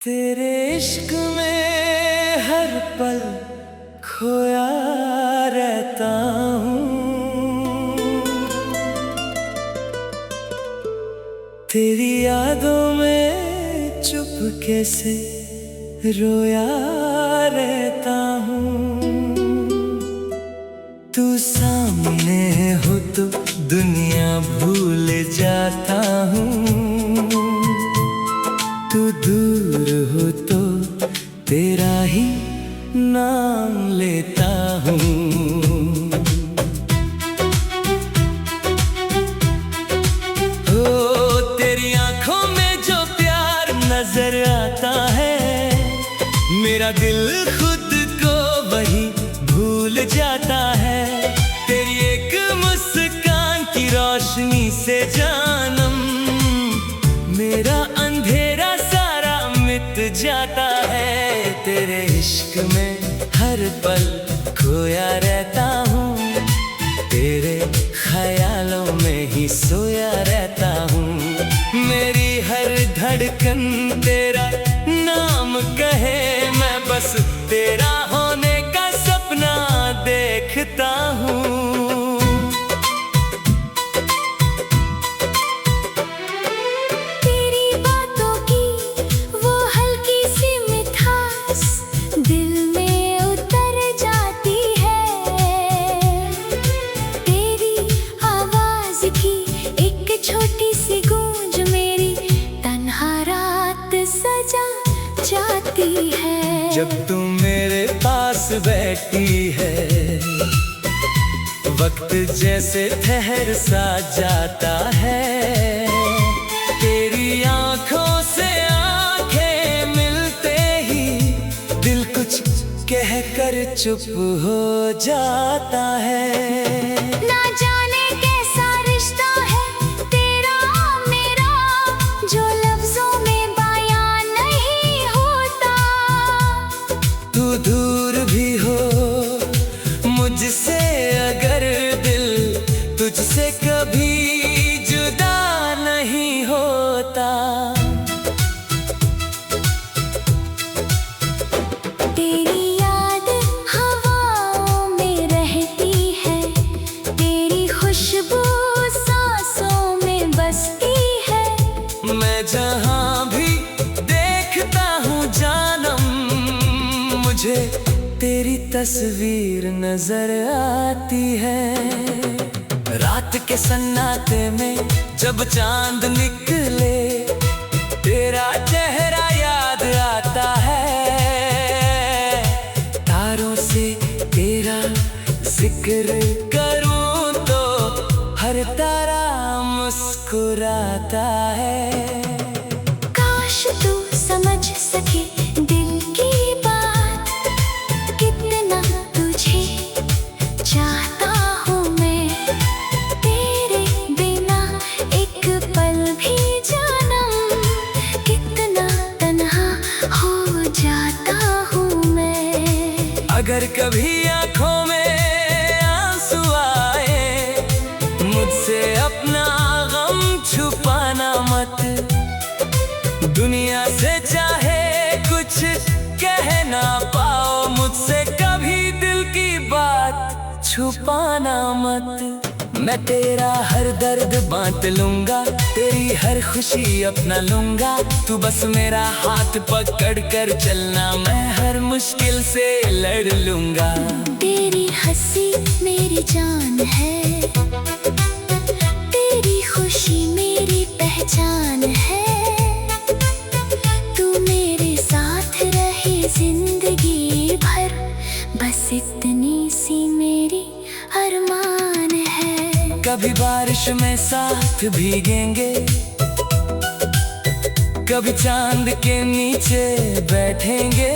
तेरे इश्क में हर पल खोया रहता हूँ, तेरी यादों में चुपके से रोया रहता हूँ। तू सामने हो तो दुनिया भूल जाता हूँ, तू दूर हो तो तेरा ही नाम लेता हूँ। हो तेरी आंखों में जो प्यार नजर आता है, मेरा दिल खुद को वही भूल जाता है। तेरी एक मुस्कान की रोशनी से जानम मेरा अंधेरा सारा मिट जाता है। तेरे इश्क में हर पल खोया रहता हूँ, तेरे ख्यालों में ही सोया रहता हूँ। मेरी हर धड़कन तेरा नाम कहे, मैं बस तेरा होने का सपना देखता हूँ। जब तू मेरे पास बैठी है, वक्त जैसे ठहर सा जाता है। तेरी आंखों से आंखें मिलते ही दिल कुछ कहकर चुप हो जाता है। ना जाने कैसा रिश्ता है तेरा मेरा, जो लफ्जों में बयां नहीं होता। तू दूर भी हो मुझसे अगर दिल तुझसे कभी जुदा नहीं होता। तेरी याद हवाओं में रहती है, तेरी खुशबू सांसों में बसती है। मैं जहाँ भी देखता हूँ जानम, मुझे तेरी तस्वीर नजर आती है। रात के सन्नाटे में जब चांद निकले, तेरा चेहरा याद आता है। तारों से तेरा जिक्र करूं तो हर तारा मुस्कुराता है। काश तू समझ सके दिल की बात, कितना तुझे चाहता हूँ मैं। तेरे बिना एक पल भी जानम, कितना तन्हा हो जाता हूँ मैं। अगर कभी आँखों में आंसू आए, मुझसे अपना गम छुपाना मत। दुनिया से चाहे कुछ कह ना पाओ, मुझसे कभी दिल की बात छुपाना मत। मैं तेरा हर दर्द बांट लूंगा, तेरी हर खुशी अपना लूंगा। तू बस मेरा हाथ पकड़ कर चलना, मैं हर मुश्किल से लड़ लूंगा। तेरी हंसी मेरी जान है, तेरी खुशी मेरी पहचान है। तू मेरे साथ रहे जिंदगी भर, बस इतनी सी मेरी अरमान है। कभी बारिश में साथ भीगेंगे, कभी चांद के नीचे बैठेंगे।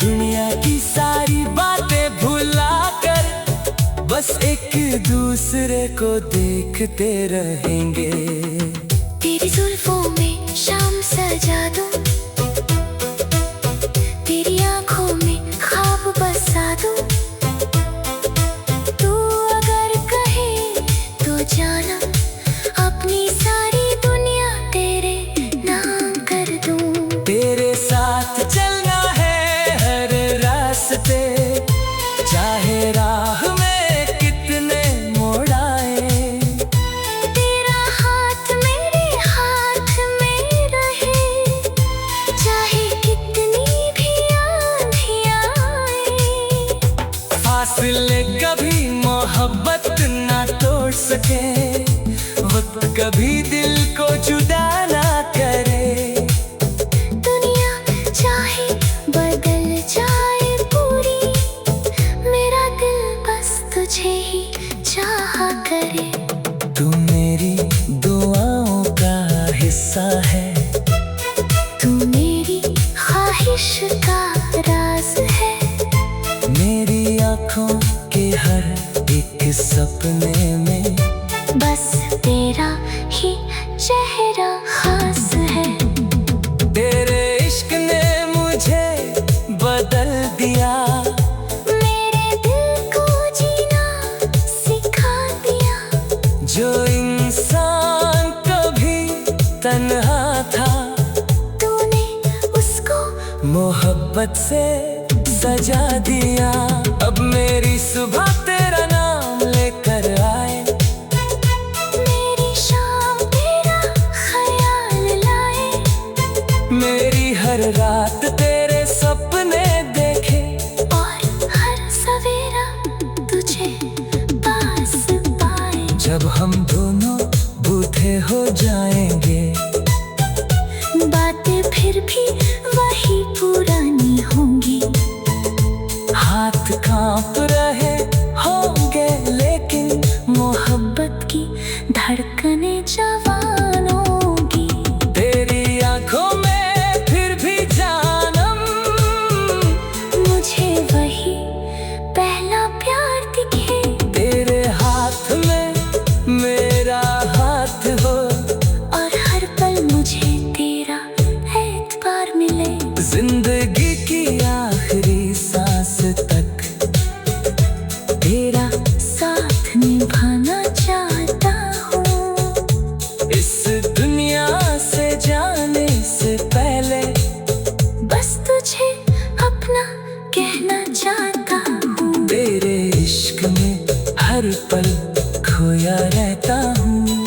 दुनिया की सारी बातें भुलाकर बस एक दूसरे को देखते रहेंगे। तेरी जुल्फों में शाम सजा दूं, तेरी आंखों में ख्वाब बसा दूं। तू अगर कहे तो जानम, अपनी सारी दुनिया तेरे नाम कर दूं। सके, वक्त कभी दिल को जुदा ना करे। दुनिया चाहे बदल जाए पूरी, मेरा दिल बस तुझे ही चाहा करे। तू मेरी दुआओं का हिस्सा है, तू मेरी ख्वाहिश का राज है। मेरी आँखों के हर एक सपने में बस तेरा ही चेहरा खास है। तेरे इश्क ने मुझे बदल दिया, मेरे दिल को जीना सिखा दिया। जो इंसान कभी तन्हा था, तूने उसको मोहब्बत से सजा दिया। अब मेरी सुबह तेरा नाम लेकर आए, मेरी शाम तेरा ख्याल लाए। मेरी हर रात तेरे सपने देखे, और हर सवेरा तुझे पास पाए। जब हम दोनों बूढ़े हो जाएंगे, बातें फिर भी वही पुरानी होंगी। हाथ कांप रहे होंगे लेकिन मोहब्बत की धड़कनें जवान होंगी। तेरी आंखों में फिर भी जानम, मुझे वही पहला प्यार दिखे। तेरे हाथ में मेरा हाथ हो, और हर पल मुझे तेरा एतबार मिले। जिंदगी की आखिरी सांस तक तेरा साथ निभाना चाहता हूँ। इस दुनिया से जाने से पहले बस तुझे अपना कहना चाहता हूँ। तेरे इश्क में हर पल खोया रहता हूँ,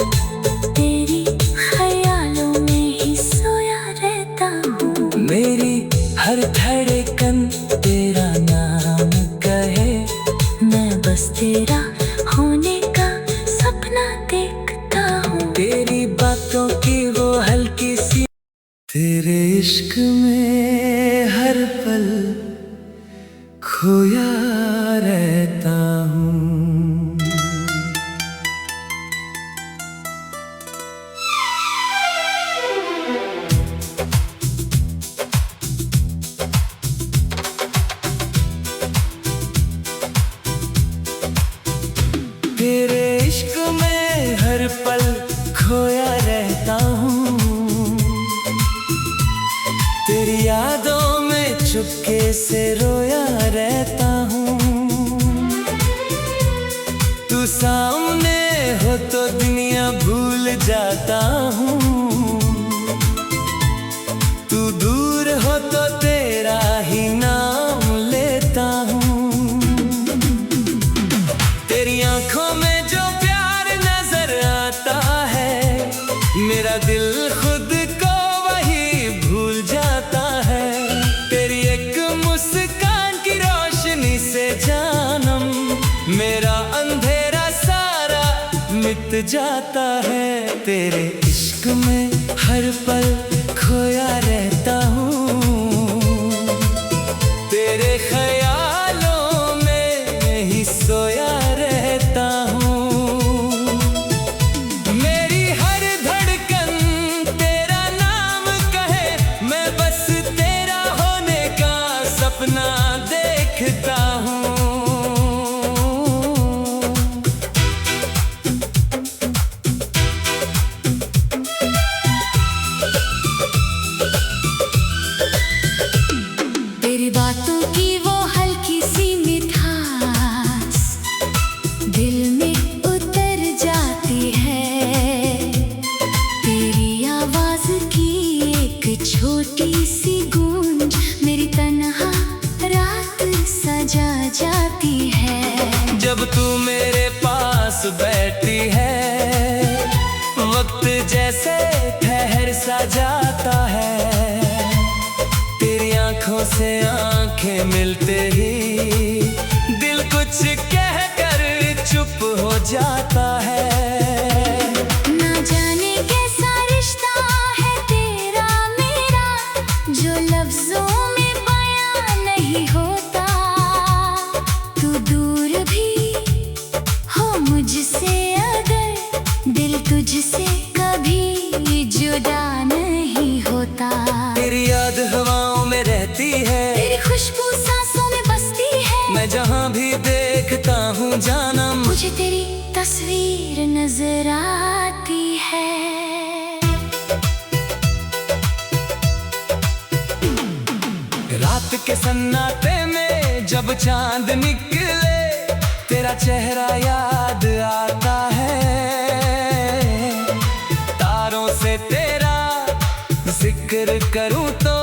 तेरी ख्यालों में ही सोया रहता हूँ। मेरी हर धड़कन तेरा नाम कहे, मैं बस तेरा होने का सपना देखता हूँ। तेरी बातों की वो हल्की सी, तेरे इश्क में हर पल खोया रहता हूँ। तेरे इश्क में हर पल खोया रहता हूँ, तेरी यादों में चुपके से रोया रहता हूँ। तू सामने हो तो दुनिया भूल जाता हूँ, तू दूर हो तो तेरा ही नाम लेता हूँ। तेरी आंखों में जो प्यार नजर आता है, मेरा दिल खुद को वही भूल जाता है। तेरी एक मुस्कान की रोशनी से जानम, मेरा अंधेरा सारा मिट जाता है। तेरे इश्क में हर पल खोया रहता हूँ, तेरे ख्यालों में ही सोया रहता हूँ। मेरी हर धड़कन तेरा नाम कहे, मैं बस तेरा होने का सपना देखता हूँ। तेरी बातों की वो हल्की सी मिठास दिल में उतर जाती है। तेरी आवाज की एक छोटी सी गूंज मेरी तन्हा रात सजा जाती है। जब तू मेरे पास बैठी है, वक्त जैसे ठहर सा जाता है। तेरी आंखों से आंखें मिलते ही दिल कुछ कहकर चुप हो जाता है। जुदा नहीं होता। तेरी याद हवाओं में रहती है, तेरी खुशबू सांसों में बसती है। मैं जहाँ भी देखता हूँ जानम, मुझे तेरी तस्वीर नजर आती है। रात के सन्नाटे में जब चांद निकले, तेरा चेहरा याद आता है। तारों से तेरा जिक्र करूं तो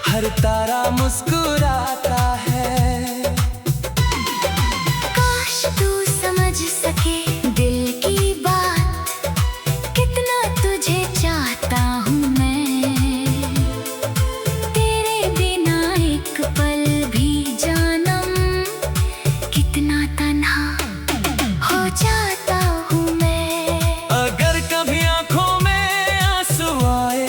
हर तारा मुस्कुराता है। काश तू समझ सके दिल की बात, कितना तुझे चाहता हूँ मैं। तेरे बिना एक पल भी जानम, कितना तन्हा हो जाता हूँ मैं। अगर कभी आंखों में आंसू आए,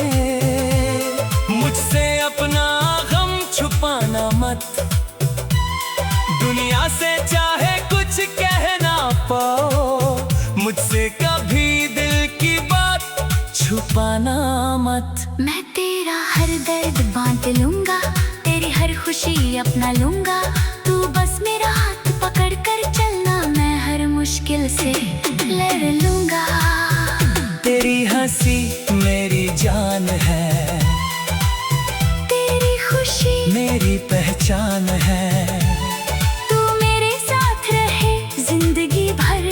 मुझसे अपना गम छुपाना मत। दुनिया से चाहे कुछ कहना पाओ, मुझसे कभी दिल की बात छुपाना मत। मैं तेरा हर दर्द बांट लूंगा, तेरी हर खुशी अपना लूंगा। तू बस मेरा हाथ पकड़ कर चलना, मैं हर मुश्किल से लड़ लूंगा। तेरी हंसी मेरी जान है, तेरी खुशी मेरी पहचान है। तू मेरे साथ रहे जिंदगी भर,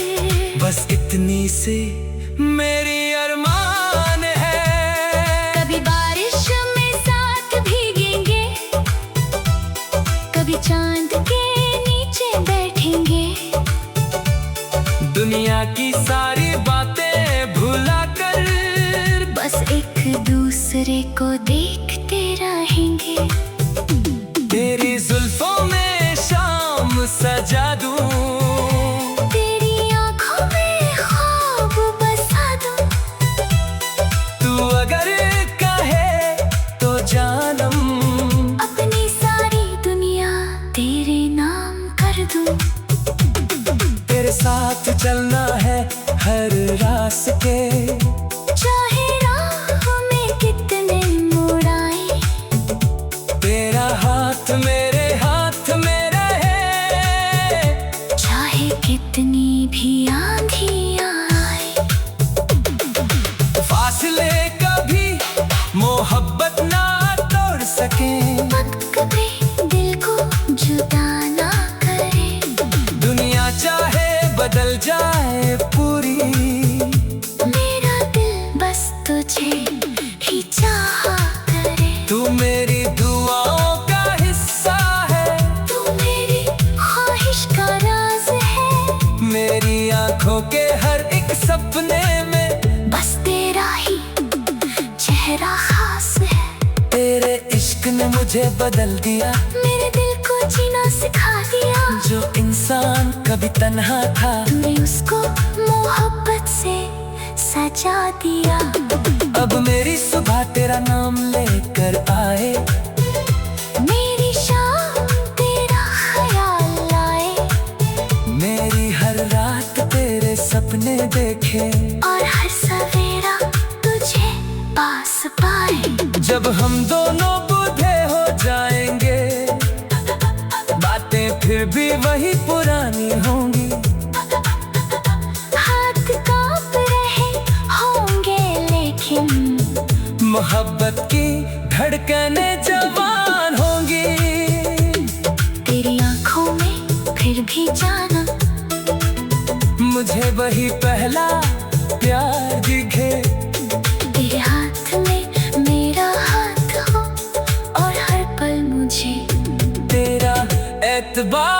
बस इतनी सी मेरी अरमान है। कभी बारिश में साथ भीगेंगे, कभी चांद के नीचे बैठेंगे। दुनिया की सारी बातें भुला कर, बस एक दूसरे को देखते रहेंगे। तेरी जुल्फों में शाम सजा दूं, तेरी आंखों में ख्वाब बसा दूं। तू अगर कहे तो जानम, अपनी सारी दुनिया तेरे नाम कर दूं। तेरे साथ चलना है हर रास्ते, चाहे राह में कितने मोड़ आए। तेरा हाथ मेरे हाथ में रहे, चाहे कितनी भी आंधियां आए। फासले कभी मोहब्बत ना तोड़ सके, वक्त कभी दिल को जुदा ना करे। दुनिया चाहे बदल जाए पूरी, मेरा दिल बस तुझे ही चाहा करे। तू मेरी दुआओं का हिस्सा है, तू मेरी ख्वाहिश का राज है। मेरी आंखों के हर एक सपने में बस तेरा ही चेहरा खास है। तेरे इश्क ने मुझे बदल दिया, मेरे दिल को जीना सिखा दिया। जो इंसान कभी तन्हा था, तूने उसको मोहब्बत से सजा दिया। अब मेरी सुबह तेरा नाम लेकर आए, मेरी शाम तेरा ख्याल लाए। मेरी हर रात तेरे सपने देखे, और हर सवेरा तुझे पास पाए। जब हम दोनों बूढ़े हो जाएंगे, बातें फिर भी वही पुरानी होंगी। हाथ कांप रहे होंगे लेकिन, मोहब्बत की धड़कनें जवान होंगी। तेरी आंखों में फिर भी जाना, मुझे वही पहला प्यार दिखे। तेरे हाथ में मेरा हाथ हो, और हर पल मुझे तेरा एतबार